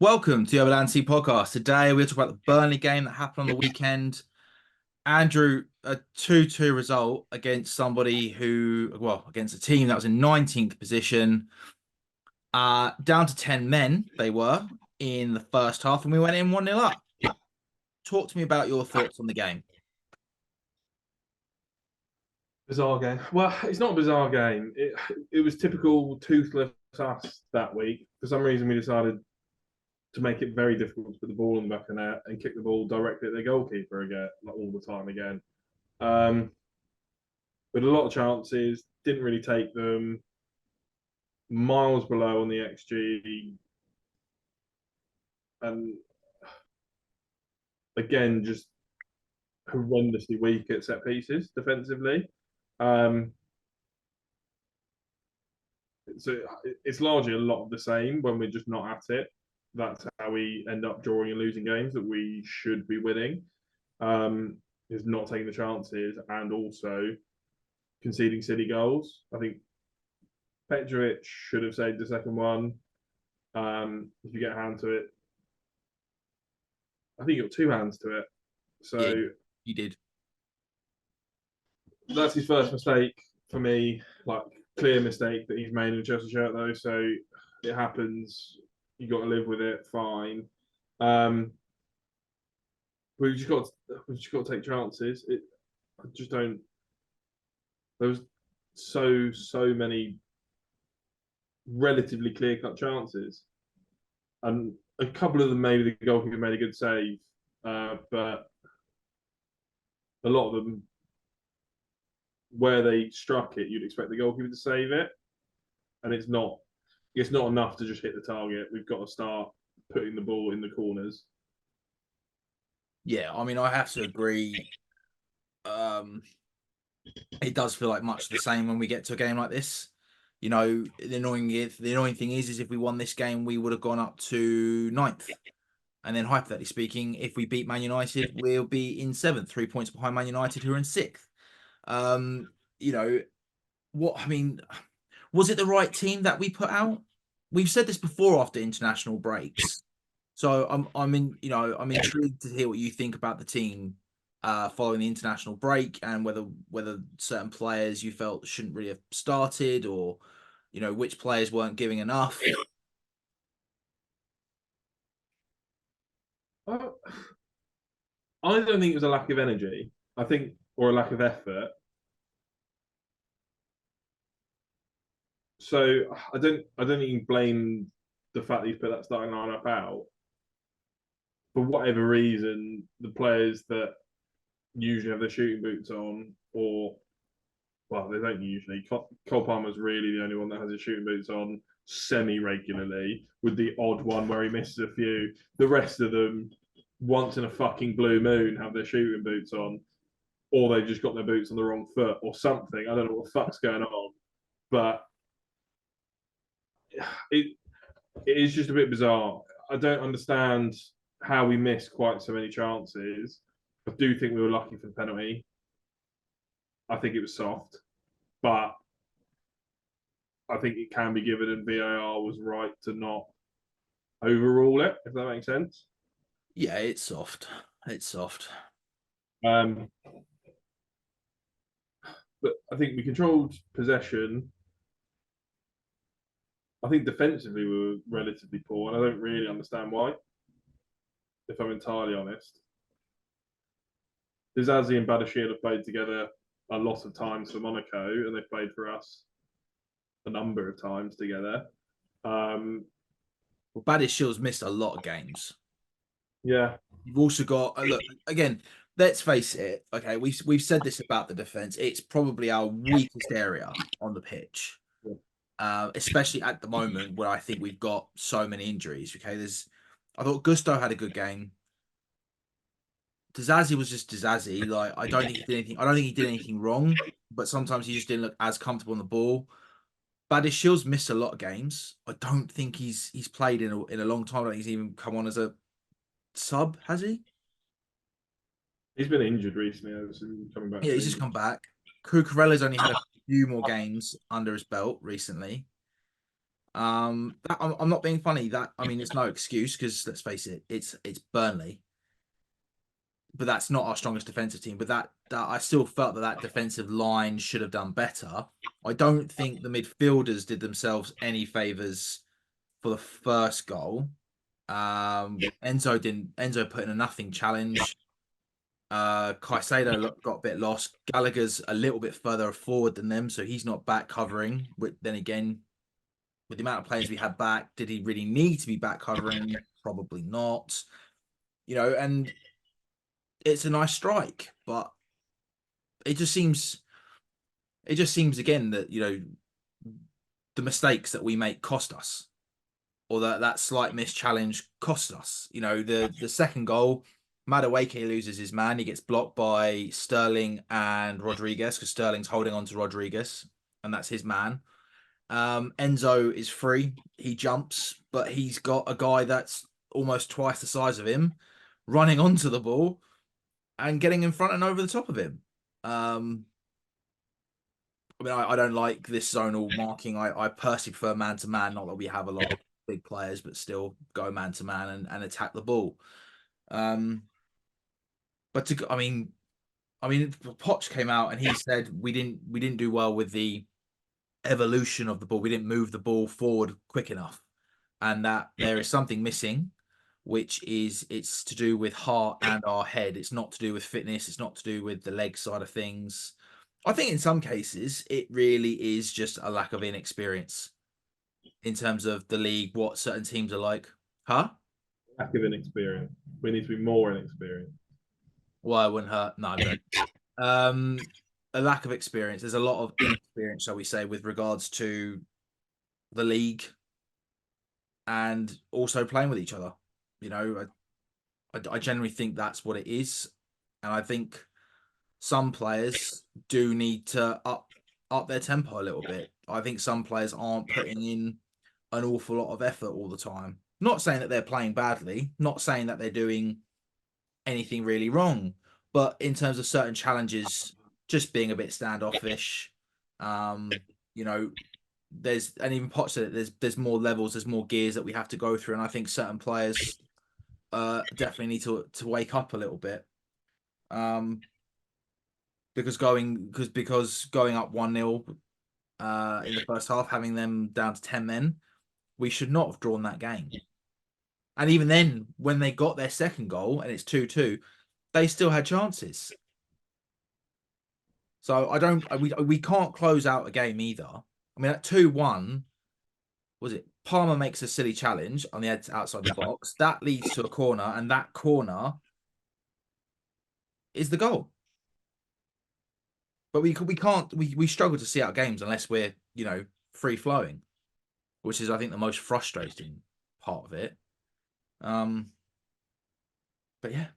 Welcome to the OLAS Team podcast. Today we're talking about the Burnley game that happened on the weekend. Andrew, a 2-2 result against against a team that was in 19th position. Down to 10 men they were in the first half, and we went in 1-0 up. Talk to me about your thoughts on the game. Bizarre game. Well, it's not a bizarre game. It was typical toothless us that week. For some reason, we decided to make it very difficult to put the ball in the back of the net and kick the ball directly at the goalkeeper again, like all the time again. With a lot of chances, didn't really take them. Miles below on the XG, and again, just horrendously weak at set pieces defensively. Um, so it's largely a lot of the same when we're just not at it. That's how we end up drawing and losing games that we should be winning. Is not taking the chances and also conceding silly goals. I think Petrovic should have saved the second one. If you get a hand to it, I think you got two hands to it. Yeah, So you did. that's his first mistake for me. Like clear mistake that he's made in the Chelsea shirt though. So it happens. You got to live with it. Fine. Um, we've just got to take chances. I just don't. There was so many relatively clear cut chances, and a couple of them maybe the goalkeeper made a good save, but a lot of them where they struck it, you'd expect the goalkeeper to save it, and it's not. It's not enough to just hit the target. We've got to start putting the ball in the corners. Yeah, I mean, I have to agree. Um, it does feel like much the same when we get to a game like this. You know, the annoying thing is if we won this game, we would have gone up to ninth. And then hypothetically speaking, if we beat Man United, we'll be in seventh, 3 points behind Man United, who are in sixth. Um, you know, was it the right team that we put out? We've said this before after international breaks. So I'm intrigued to hear what you think about the team following the international break and whether certain players you felt shouldn't really have started or which players weren't giving enough. I I don't think it was a lack of energy. I think or a lack of effort. So I don't think you can blame the fact that he's put that starting lineup out. For whatever reason, the players that usually have their shooting boots on, or well, they don't usually. Cole Palmer's really the only one that has his shooting boots on semi regularly, with the odd one where he misses a few. The rest of them, once in a fucking blue moon, have their shooting boots on, or they just got their boots on the wrong foot, or something. I don't know what the fuck's going on, but it it is just a bit bizarre. I don't understand how we missed quite so many chances. I do think we were lucky for the penalty. I think it was soft, but I think it can be given, and VAR was right to not overrule it, if that makes sense. Yeah, it's soft. It's soft. Um, but I think we controlled possession. I think defensively we were relatively poor, and I don't really understand why, if I'm entirely honest. Dizazi and Badashir have played together a lot of times for Monaco, and they've played for us a number of times together. Um, Well, Badiashil's missed a lot of games. yeah, You've also got look again. Let's face it. Okay, we've said this about the defense. It's probably our weakest area on the pitch, especially at the moment where I think we've got so many injuries. Okay, I thought Gusto had a good game. Dizazi was just Dizazi. Like I don't think he did anything. I don't think he did anything wrong, but sometimes he just didn't look as comfortable on the ball. Badiashil's missed a lot of games. I don't think he's played in a long time. I don't think he's even come on as a sub, has he? he's been injured recently. Coming back Yeah, from he's just injury. come back. Cucurella's only had a few more games under his belt recently. I'm not being funny. That, I mean, it's no excuse because let's face it, it's Burnley, but that's not our strongest defensive team. But that I still felt that defensive line should have done better. I don't think the midfielders did themselves any favors for the first goal. Enzo put in a nothing challenge. Caicedo got a bit lost. Gallagher's a little bit further forward than them, so he's not back covering. But then again, with the amount of players we had back, did he really need to be back covering? Probably not. And it's a nice strike, but it just seems again that the mistakes that we make cost us, or that slight miss challenge cost us. The second goal, Madueke loses his man. He gets blocked by Sterling and Rodriguez because Sterling's holding on to Rodriguez, and that's his man. Enzo is free. He jumps, but he's got a guy that's almost twice the size of him running onto the ball and getting in front and over the top of him. I mean, I don't like this zonal marking. I personally prefer man to man. Not that we have a lot of big players, but still go man to man and attack the ball. But I mean, Poch came out and he said we didn't do well with the evolution of the ball. We didn't move the ball forward quick enough, and that there is something missing, which is it's to do with heart and our head. It's not to do with fitness. It's not to do with the leg side of things. I think in some cases it really is just a lack of inexperience in terms of the league, what certain teams are like. Huh? Lack of inexperience. We need to be more inexperienced. Well, I wouldn't hurt. No, I don't. A lack of experience. There's a lot of inexperience, shall we say, with regards to the league and also playing with each other. I generally think that's what it is, and I think some players do need to up their tempo a little bit. I think some players aren't putting in an awful lot of effort all the time. Not saying that they're playing badly, not saying that they're doing anything really wrong, but in terms of certain challenges, just being a bit standoffish. You know, and even Potts said it, there's more levels, there's more gears that we have to go through, and I think certain players definitely need to wake up a little bit. Because going up 1-0 in the first half, having them down to 10 men, we should not have drawn that game. And even then, when they got their second goal and it's 2-2, they still had chances. So we can't close out a game either. I mean, at 2-1, was it Palmer makes a silly challenge on the outside the box that leads to a corner, and that corner is the goal. But we struggle to see out games unless we're free flowing, which is I think the most frustrating part of it. But yeah,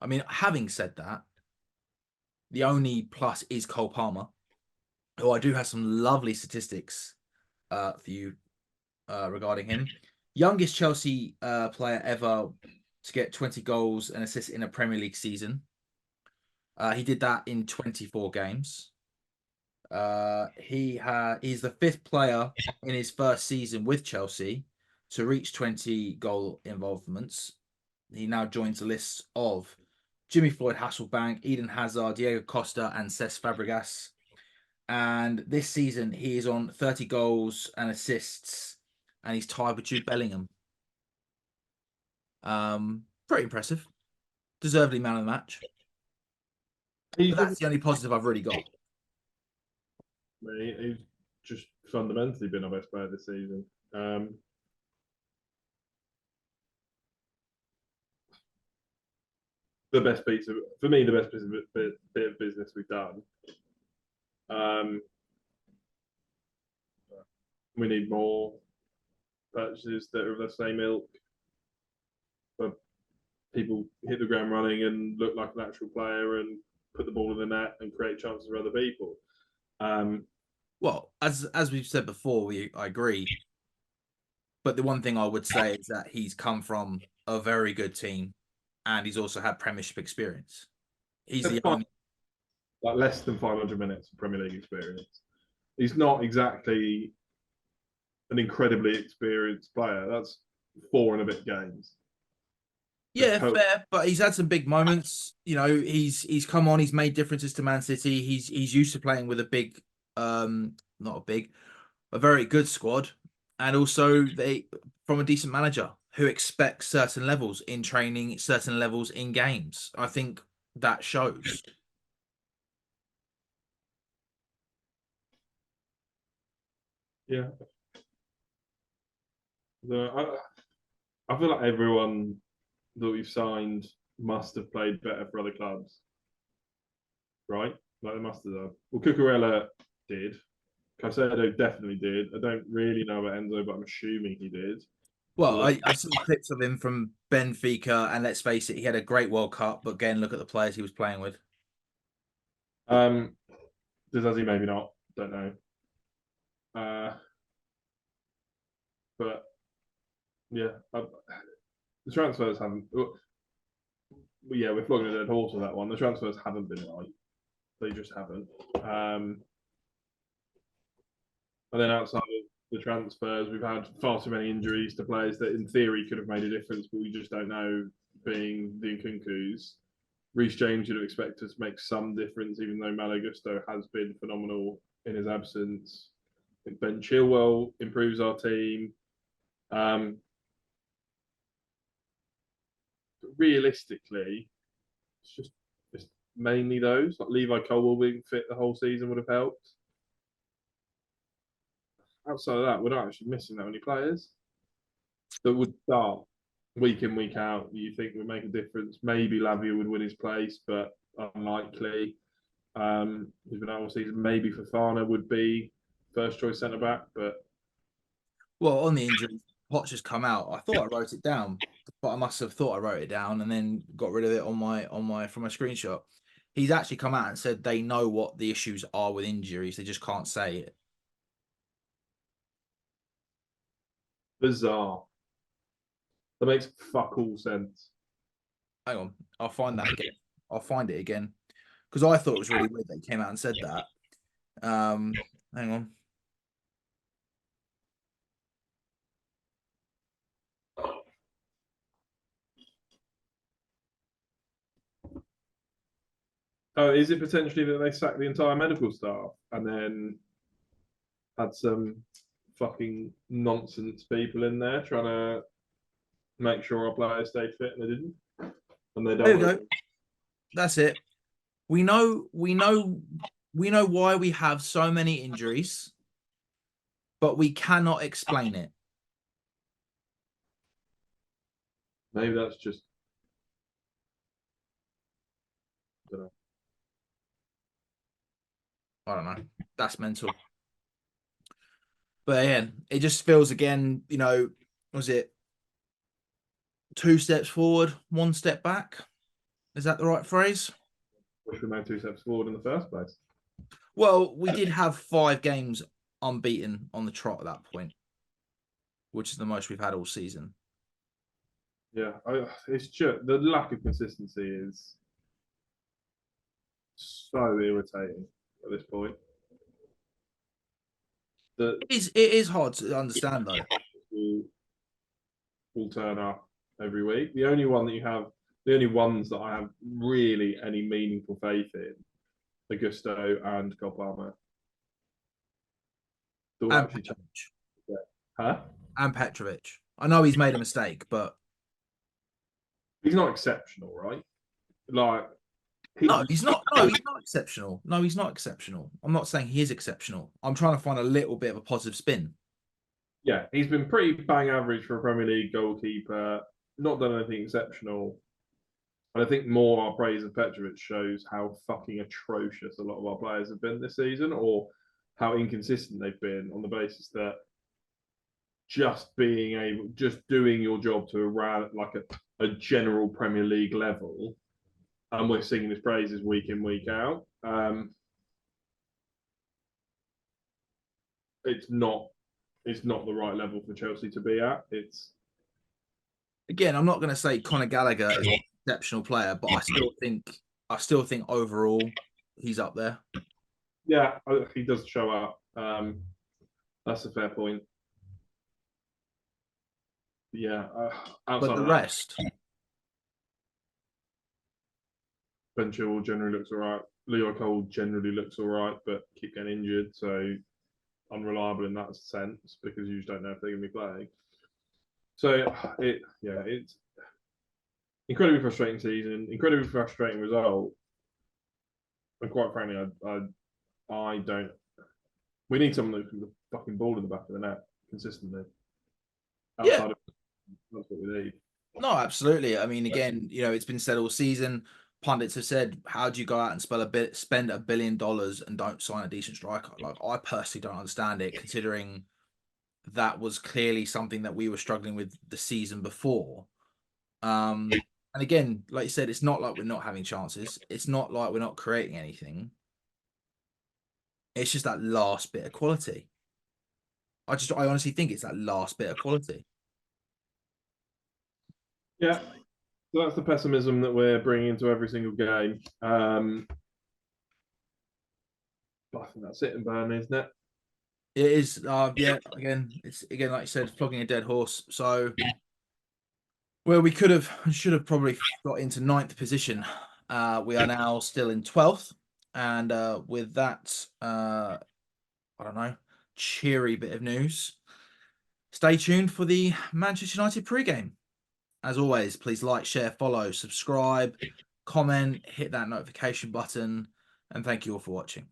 I mean, having said that, the only plus is Cole Palmer, who I do have some lovely statistics for you regarding him. Youngest Chelsea player ever to get 20 goals and assists in a Premier League season. He did that in 24 games. He's the fifth player in his first season with Chelsea to reach 20 goal involvements. He now joins the lists of Jimmy Floyd Hasselbank, Eden Hazard, Diego Costa, and Cesc Fabregas. And this season, he is on 30 goals and assists, and he's tied with Jude Bellingham. Pretty impressive. Deservedly man of the match. But that's the only positive I've really got. He's just fundamentally been our best player this season. The best piece of, for me, the best bit of business we've done. We need more purchases that are of the same ilk, but people hit the ground running and look like an actual player and put the ball in the net and create chances for other people. Well, as we've said before, I agree. But the one thing I would say is that he's come from a very good team, and he's also had Premiership experience. He's the only like less than 500 minutes of Premier League experience. He's not exactly an incredibly experienced player. That's 4 and a bit games. Yeah, fair, but he's had some big moments. You know, he's come on, he's made differences to Man City. He's used to playing with a big, not a big, a very good squad, and also they from a decent manager who expects certain levels in training, certain levels in games. I think that shows. Yeah. I feel like everyone that we've signed must have played better for other clubs, right? Like they must have done. Well, Cucurella did. Caicedo definitely did. I don't really know about Enzo, but I'm assuming he did. Well, I've seen clips of him from Benfica, and let's face it, he had a great World Cup. But again, look at the players he was playing with. Does he? Maybe not. Don't know. But yeah, the transfers haven't. Yeah, we're flogging a dead horse with that one. The transfers haven't been right. They just haven't. And then outside of the transfers, we've had far too many injuries to players that, in theory, could have made a difference, but we just don't know. Being the Nkunkus, Reece James, you'd have expected to make some difference, even though Malo Gusto has been phenomenal in his absence. I think Ben Chilwell improves our team. Realistically, it's mainly those. Like Levi Colwill being fit the whole season would have helped. Outside of that, we're not actually missing that many players that would start week in, week out. You think would make a difference. Maybe Lavia would win his place, but unlikely. He's been out all season. Maybe Fofana would be first choice centre back, but Well, on the injury, Potts has come out. I thought I wrote it down, but I must have thought I wrote it down and then got rid of it on my from my screenshot. He's actually come out and said they know what the issues are with injuries. They just can't say it. bizarre. That makes fuck all sense. Hang on, I'll find that again. I'll find it again because I thought it was really weird that he came out and said that. Hang on. Oh, is it potentially that they sacked the entire medical staff and then had some fucking nonsense people in there trying to make sure our players stay fit and they didn't? And they don't. There we go. That's it. We know why we have so many injuries, but we cannot explain it. Maybe that's just. I don't know. That's mental. But again, it just feels again, was it 2 steps forward, 1 step back? Is that the right phrase? Wish we made 2 steps forward in the first place. Well, we did have 5 games unbeaten on the trot at that point, which is the most we've had all season. Yeah, it's just the lack of consistency is so irritating at this point. It is hard to understand though. Will turn up every week. The only ones that I have really any meaningful faith in are Gusto and Copama. And Petrovic. Huh? And Petrovic. I know he's made a mistake, but he's not exceptional, right? Like no, he's not. No, he's not exceptional. No, he's not exceptional. I'm not saying he is exceptional. I'm trying to find a little bit of a positive spin. Yeah, he's been pretty bang average for a Premier League goalkeeper. Not done anything exceptional. And I think more our praise of Petrovic shows how fucking atrocious a lot of our players have been this season, or how inconsistent they've been on the basis that just doing your job to around like a general Premier League level, and we're singing his praises week in, week out. It's not the right level for Chelsea to be at. Again, I'm not going to say Conor Gallagher is an exceptional player, but I still think overall he's up there. Yeah, he does show up. That's a fair point. Yeah, But outside the of that, rest, Ben Chilwell generally looks all right. Leo Cole generally looks all right, but keep getting injured, so unreliable in that sense because you just don't know if they're going to be playing. So it's incredibly frustrating season, incredibly frustrating result, and quite frankly, I don't. We need someone that can put the fucking ball in the back of the net consistently. yeah, Outside of that's what we need. no, absolutely. I mean, again, you know, it's been said all season. Pundits have said, "How do you go out and spend $1 billion and don't sign a decent striker?" Like, I personally don't understand it, considering that was clearly something that we were struggling with the season before. And again, like you said, it's not like we're not having chances. It's not like we're not creating anything. It's just that last bit of quality. I honestly think it's that last bit of quality. Yeah, so that's the pessimism that we're bringing into every single game. But I think that's it in Burnley, isn't it? It is, yeah. Again, it's again like you said, flogging a dead horse. So, well, we should have probably got into 9th position. We are now still in 12th, and with that, I don't know, cheery bit of news. Stay tuned for the Manchester United pre-game. As always, please like, share, follow, subscribe, comment, hit that notification button, and thank you all for watching.